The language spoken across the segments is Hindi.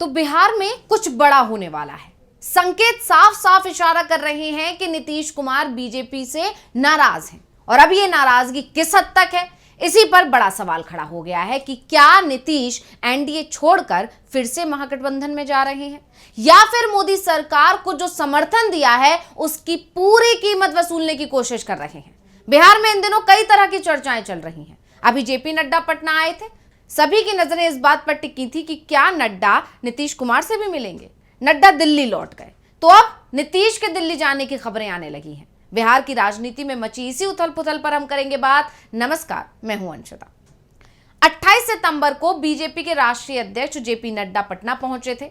तो बिहार में कुछ बड़ा होने वाला है। संकेत साफ साफ इशारा कर रहे हैं कि नीतीश कुमार बीजेपी से नाराज हैं। और अब ये नाराजगी किस हद तक है, इसी पर बड़ा सवाल खड़ा हो गया है कि क्या नीतीश एनडीए छोड़कर फिर से महागठबंधन में जा रहे हैं, या फिर मोदी सरकार को जो समर्थन दिया है उसकी पूरी कीमत वसूलने की कोशिश कर रहे हैं। बिहार में इन दिनों कई तरह की चर्चाएं चल रही हैं। अभी जेपी नड्डा पटना आए थे, सभी की नजरें इस बात पर टिकी थी कि क्या नड्डा नीतीश कुमार से भी मिलेंगे। नड्डा दिल्ली लौट गए तो अब नीतीश के दिल्ली जाने की खबरें आने लगी हैं। बिहार की राजनीति में मची इसी उथल पुथल पर हम करेंगे बात। नमस्कार, मैं हूं अंशिता। 28 सितंबर को बीजेपी के राष्ट्रीय अध्यक्ष जेपी नड्डा पटना पहुंचे थे।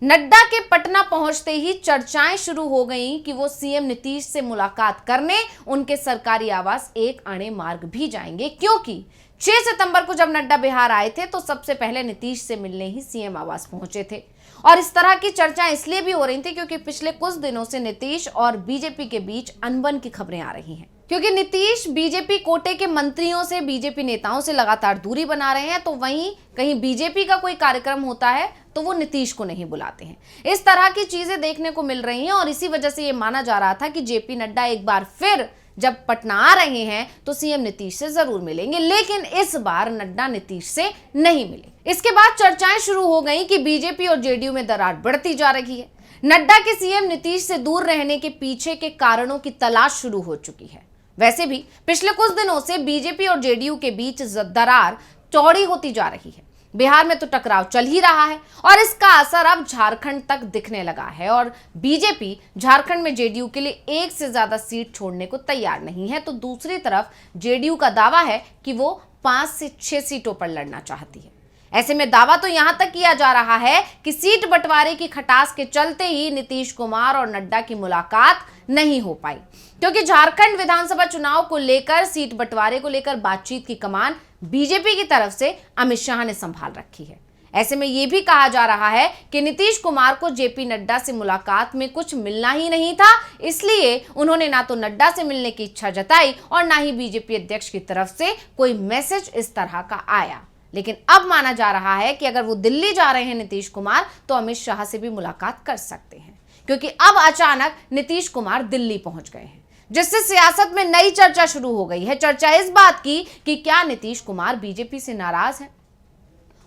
नड्डा के पटना पहुंचते ही चर्चाएं शुरू हो गईं कि वो सीएम नीतीश से मुलाकात करने उनके सरकारी आवास एक अणे मार्ग भी जाएंगे, क्योंकि 6 सितंबर को जब नड्डा बिहार आए थे तो सबसे पहले नीतीश से मिलने ही सीएम आवास पहुंचे थे। और इस तरह की चर्चाएं इसलिए भी हो रही थी क्योंकि पिछले कुछ दिनों से नीतीश और बीजेपी के बीच अनबन की खबरें आ रही हैं, क्योंकि नीतीश बीजेपी कोटे के मंत्रियों से, बीजेपी नेताओं से लगातार दूरी बना रहे हैं। तो वहीं कहीं बीजेपी का कोई कार्यक्रम होता है तो वो नीतीश को नहीं बुलाते हैं। इस तरह की चीजें देखने को मिल रही हैं और इसी वजह से ये माना जा रहा था कि जेपी नड्डा एक बार फिर जब पटना आ रहे हैं तो सीएम नीतीश से जरूर मिलेंगे, लेकिन इस बार नड्डा नीतीश से नहीं मिले। इसके बाद चर्चाएं शुरू हो गई कि बीजेपी और जेडीयू में दरार बढ़ती जा रही है। नड्डा के सीएम नीतीश से दूर रहने के पीछे के कारणों की तलाश शुरू हो चुकी है। वैसे भी पिछले कुछ दिनों से बीजेपी और जेडीयू के बीच दरार चौड़ी होती जा रही है। बिहार में तो टकराव चल ही रहा है और इसका असर अब झारखंड तक दिखने लगा है। और बीजेपी झारखंड में जेडीयू के लिए एक से ज्यादा सीट छोड़ने को तैयार नहीं है, तो दूसरी तरफ जेडीयू का दावा है कि वो 5 से 6 सीटों पर लड़ना चाहती है। ऐसे में दावा तो यहां तक किया जा रहा है कि सीट बंटवारे की खटास के चलते ही नीतीश कुमार और नड्डा की मुलाकात नहीं हो पाई, क्योंकि झारखंड विधानसभा चुनाव को लेकर, सीट बंटवारे को लेकर बातचीत की कमान बीजेपी की तरफ से अमित शाह ने संभाल रखी है। ऐसे में यह भी कहा जा रहा है कि नीतीश कुमार को जेपी नड्डा से मुलाकात में कुछ मिलना ही नहीं था, इसलिए उन्होंने ना तो नड्डा से मिलने की इच्छा जताई और ना ही बीजेपी अध्यक्ष की तरफ से कोई मैसेज इस तरह का आया। लेकिन अब माना जा रहा है कि अगर वो दिल्ली जा रहे हैं नीतीश कुमार तो अमित शाह से भी मुलाकात कर सकते हैं, क्योंकि अब अचानक नीतीश कुमार दिल्ली पहुंच गए हैं, जिससे सियासत में नई चर्चा शुरू हो गई है। चर्चा इस बात की कि क्या नीतीश कुमार बीजेपी से नाराज हैं।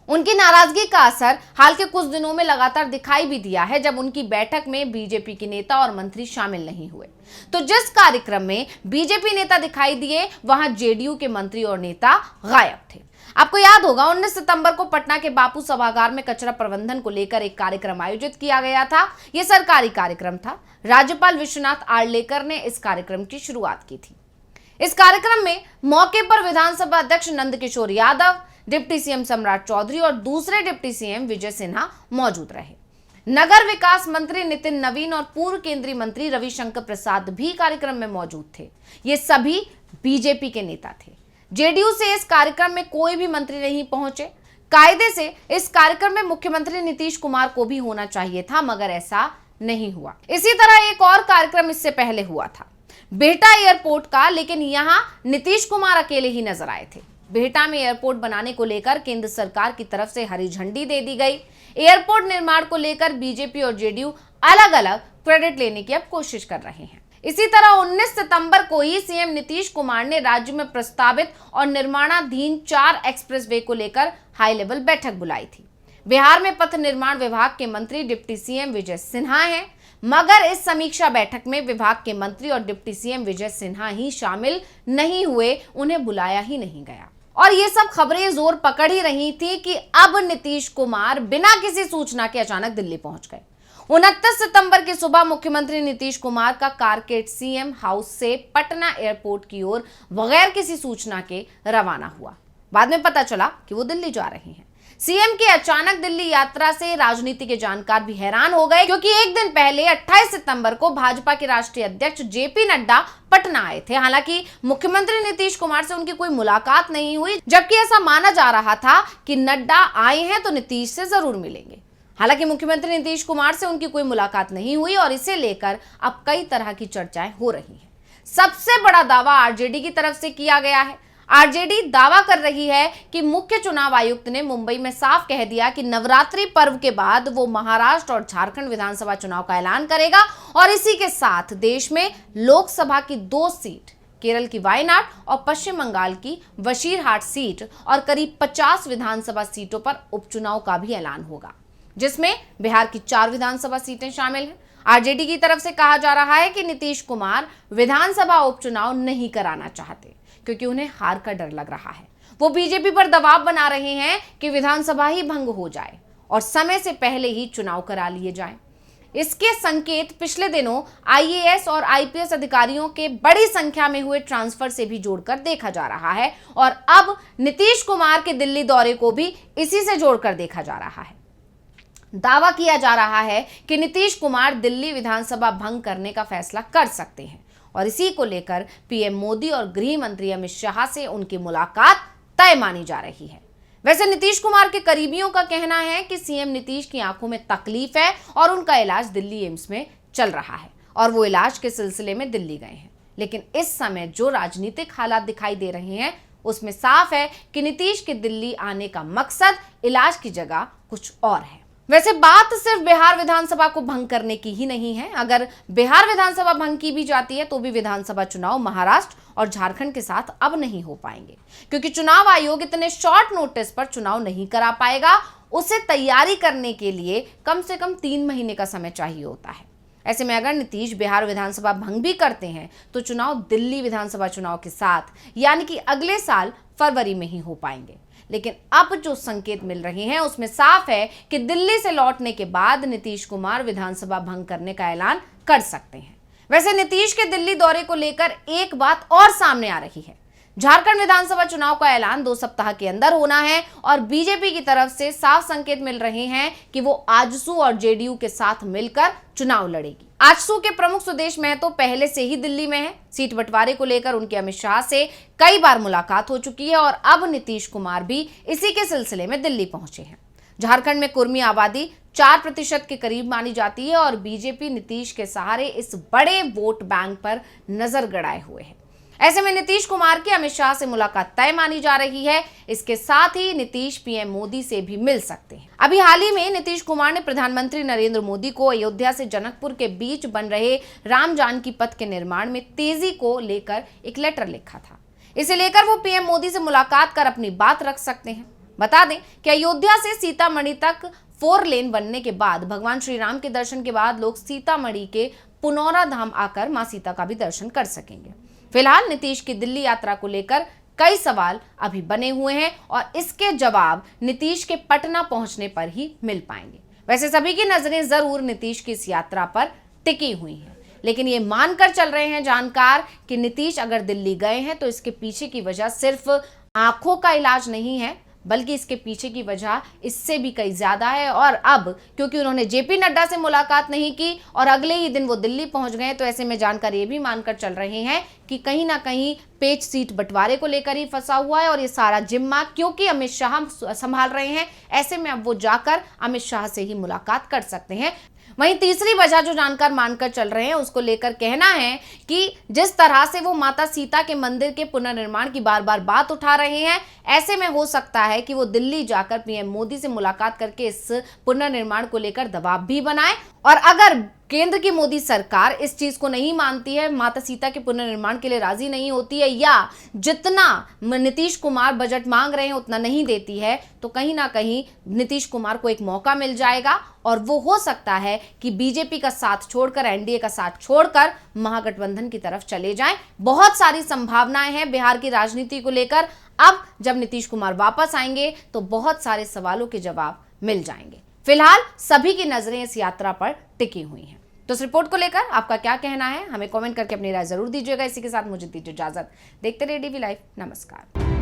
उनकी नाराजगी का असर हाल के कुछ दिनों में लगातार दिखाई भी दिया है, जब उनकी बैठक में बीजेपी के नेता और मंत्री शामिल नहीं हुए। तो जिस कार्यक्रम में बीजेपी नेता दिखाई दिए वहां जेडीयू के मंत्री और नेता गायब थे। आपको याद होगा 19 सितंबर को पटना के बापू सभागार में कचरा प्रबंधन को लेकर एक कार्यक्रम आयोजित किया गया था। यह सरकारी कार्यक्रम था। राज्यपाल विश्वनाथ आर्लेकर ने इस कार्यक्रम की शुरुआत की थी। इस कार्यक्रम में मौके पर विधानसभा अध्यक्ष नंदकिशोर यादव, डिप्टी सीएम सम्राट चौधरी और दूसरे डिप्टी सीएम विजय सिन्हा मौजूद रहे। नगर विकास मंत्री नितिन नवीन और पूर्व केंद्रीय मंत्री रविशंकर प्रसाद भी कार्यक्रम में मौजूद थे। ये सभी बीजेपी के नेता थे। जेडीयू से इस कार्यक्रम में कोई भी मंत्री नहीं पहुंचे। कायदे से इस कार्यक्रम में मुख्यमंत्री नीतीश कुमार को भी होना चाहिए था, मगर ऐसा नहीं हुआ। इसी तरह एक और कार्यक्रम इससे पहले हुआ था बिहटा एयरपोर्ट का, लेकिन यहां नीतीश कुमार अकेले ही नजर आए थे। बिहटा में एयरपोर्ट बनाने को लेकर केंद्र सरकार की तरफ से हरी झंडी दे दी गई। एयरपोर्ट निर्माण को लेकर बीजेपी और जेडीयू अलग अलग क्रेडिट लेने की अब कोशिश कर रहे हैं। इसी तरह 19 सितंबर को ही सीएम नीतीश कुमार ने राज्य में प्रस्तावित और निर्माणाधीन 4 एक्सप्रेसवे को लेकर हाई लेवल बैठक बुलाई थी। बिहार में पथ निर्माण विभाग के मंत्री डिप्टी सीएम विजय सिन्हा हैं, मगर इस समीक्षा बैठक में विभाग के मंत्री और डिप्टी सीएम विजय सिन्हा ही शामिल नहीं हुए, उन्हें बुलाया ही नहीं गया। और ये सब खबरें जोर पकड़ ही रही थी कि अब नीतीश कुमार बिना किसी सूचना के अचानक दिल्ली पहुंच गए। 29 सितंबर की सुबह मुख्यमंत्री नीतीश कुमार का कारकेड सीएम हाउस से पटना एयरपोर्ट की ओर बगैर किसी सूचना के रवाना हुआ। बाद में पता चला कि वो दिल्ली जा रहे हैं। सीएम की अचानक दिल्ली यात्रा से राजनीति के जानकार भी हैरान हो गए, क्योंकि एक दिन पहले 28 सितंबर को भाजपा के राष्ट्रीय अध्यक्ष जेपी नड्डा पटना आए थे। हालांकि मुख्यमंत्री नीतीश कुमार से उनकी कोई मुलाकात नहीं हुई, जबकि ऐसा माना जा रहा था कि नड्डा आए हैं तो नीतीश से जरूर मिलेंगे। हालांकि मुख्यमंत्री नीतीश कुमार से उनकी कोई मुलाकात नहीं हुई और इसे लेकर अब कई तरह की चर्चाएं हो रही हैं। सबसे बड़ा दावा आरजेडी की तरफ से किया गया है। आरजेडी दावा कर रही है कि मुख्य चुनाव आयुक्त ने मुंबई में साफ कह दिया कि नवरात्रि पर्व के बाद वो महाराष्ट्र और झारखंड विधानसभा चुनाव का ऐलान करेगा और इसी के साथ देश में लोकसभा की 2 सीट, केरल की वायनाड और पश्चिम बंगाल की वशीरहाट सीट और करीब 50 विधानसभा सीटों पर उपचुनाव का भी ऐलान होगा, जिसमें बिहार की 4 विधानसभा सीटें शामिल हैं। आरजेडी की तरफ से कहा जा रहा है कि नीतीश कुमार विधानसभा उपचुनाव नहीं कराना चाहते क्योंकि उन्हें हार का डर लग रहा है। वो बीजेपी पर दबाव बना रहे हैं कि विधानसभा ही भंग हो जाए और समय से पहले ही चुनाव करा लिए जाएं। इसके संकेत पिछले दिनों आईएएस और आईपीएस अधिकारियों के बड़ी संख्या में हुए ट्रांसफर से भी जोड़कर देखा जा रहा है और अब नीतीश कुमार के दिल्ली दौरे को भी इसी से जोड़कर देखा जा रहा है। दावा किया जा रहा है कि नीतीश कुमार दिल्ली विधानसभा भंग करने का फैसला कर सकते हैं और इसी को लेकर पीएम मोदी और गृह मंत्री अमित शाह से उनकी मुलाकात तय मानी जा रही है। वैसे नीतीश कुमार के करीबियों का कहना है कि सीएम नीतीश की आंखों में तकलीफ है और उनका इलाज दिल्ली एम्स में चल रहा है और वो इलाज के सिलसिले में दिल्ली गए हैं। लेकिन इस समय जो राजनीतिक हालात दिखाई दे रहे हैं उसमें साफ है कि नीतीश के दिल्ली आने का मकसद इलाज की जगह कुछ और है। वैसे बात सिर्फ बिहार विधानसभा को भंग करने की ही नहीं है। अगर बिहार विधानसभा भंग की भी जाती है तो भी विधानसभा चुनाव महाराष्ट्र और झारखंड के साथ अब नहीं हो पाएंगे क्योंकि चुनाव आयोग इतने शॉर्ट नोटिस पर चुनाव नहीं करा पाएगा। उसे तैयारी करने के लिए कम से कम 3 महीने का समय चाहिए होता है। ऐसे में अगर नीतीश बिहार विधानसभा भंग भी करते हैं तो चुनाव दिल्ली विधानसभा चुनाव के साथ यानी कि अगले साल फरवरी में ही हो पाएंगे। लेकिन अब जो संकेत मिल रहे हैं उसमें साफ है कि दिल्ली से लौटने के बाद नीतीश कुमार विधानसभा भंग करने का ऐलान कर सकते हैं। वैसे नीतीश के दिल्ली दौरे को लेकर एक बात और सामने आ रही है। झारखंड विधानसभा चुनाव का ऐलान 2 सप्ताह के अंदर होना है और बीजेपी की तरफ से साफ संकेत मिल रहे हैं कि वो आजसू और जेडीयू के साथ मिलकर चुनाव लड़ेगी। आजसू के प्रमुख सुदेश महतो पहले से ही दिल्ली में है। सीट बंटवारे को लेकर उनके अमित शाह से कई बार मुलाकात हो चुकी है और अब नीतीश कुमार भी इसी के सिलसिले में दिल्ली पहुंचे हैं। झारखंड में कुर्मी आबादी 4% के करीब मानी जाती है और बीजेपी नीतीश के सहारे इस बड़े वोट बैंक पर नजर गड़ाए हुए है। ऐसे में नीतीश कुमार की अमित शाह से मुलाकात तय मानी जा रही है। इसके साथ ही नीतीश पीएम मोदी से भी मिल सकते हैं। अभी हाल ही में नीतीश कुमार ने प्रधानमंत्री नरेंद्र मोदी को अयोध्या से जनकपुर के बीच बन रहे राम जानकी पथ के निर्माण में तेजी को लेकर एक लेटर लिखा था। इसे लेकर वो पीएम मोदी से मुलाकात कर अपनी बात रख सकते हैं। बता दें कि अयोध्या से सीतामढ़ी तक 4 लेन बनने के बाद भगवान श्री राम के दर्शन के बाद लोग सीतामढ़ी के पुनौरा धाम आकर मां सीता का भी दर्शन कर सकेंगे। फिलहाल नीतीश की दिल्ली यात्रा को लेकर कई सवाल अभी बने हुए हैं और इसके जवाब नीतीश के पटना पहुंचने पर ही मिल पाएंगे। वैसे सभी की नजरें जरूर नीतीश की इस यात्रा पर टिकी हुई हैं, लेकिन ये मानकर चल रहे हैं जानकार कि नीतीश अगर दिल्ली गए हैं तो इसके पीछे की वजह सिर्फ आंखों का इलाज नहीं है, बल्कि इसके पीछे की वजह इससे भी कई ज्यादा है। और अब क्योंकि उन्होंने जेपी नड्डा से मुलाकात नहीं की और अगले ही दिन वो दिल्ली पहुंच गए, तो ऐसे में जानकार ये भी मानकर चल रहे हैं कि कहीं ना कहीं पेच सीट बंटवारे को लेकर ही फंसा हुआ है और ये सारा जिम्मा क्योंकि अमित शाह संभाल रहे हैं, ऐसे में अब वो जाकर अमित शाह से ही मुलाकात कर सकते हैं। वहीं तीसरी वजह जो जानकार मानकर चल रहे हैं उसको लेकर कहना है कि जिस तरह से वो माता सीता के मंदिर के पुनर्निर्माण की बार बार बात उठा रहे हैं, ऐसे में हो सकता है कि वो दिल्ली जाकर पीएम मोदी से मुलाकात करके इस पुनर्निर्माण को लेकर दबाव भी बनाए। और अगर केंद्र की मोदी सरकार इस चीज को नहीं मानती है, माता सीता के पुनर्निर्माण के लिए राजी नहीं होती है या जितना नीतीश कुमार बजट मांग रहे हैं उतना नहीं देती है, तो कहीं ना कहीं नीतीश कुमार को एक मौका मिल जाएगा और वो हो सकता है कि बीजेपी का साथ छोड़कर, एनडीए का साथ छोड़कर महागठबंधन की तरफ चले जाएं। बहुत सारी संभावनाएं हैं बिहार की राजनीति को लेकर। अब जब नीतीश कुमार वापस आएंगे तो बहुत सारे सवालों के जवाब मिल जाएंगे। फिलहाल सभी की नजरें इस यात्रा पर टिकी हुई हैं। तो इस रिपोर्ट को लेकर आपका क्या कहना है, हमें कमेंट करके अपनी राय जरूर दीजिएगा। इसी के साथ मुझे दीजिए इजाजत। देखते रहिए डीवी लाइव। नमस्कार।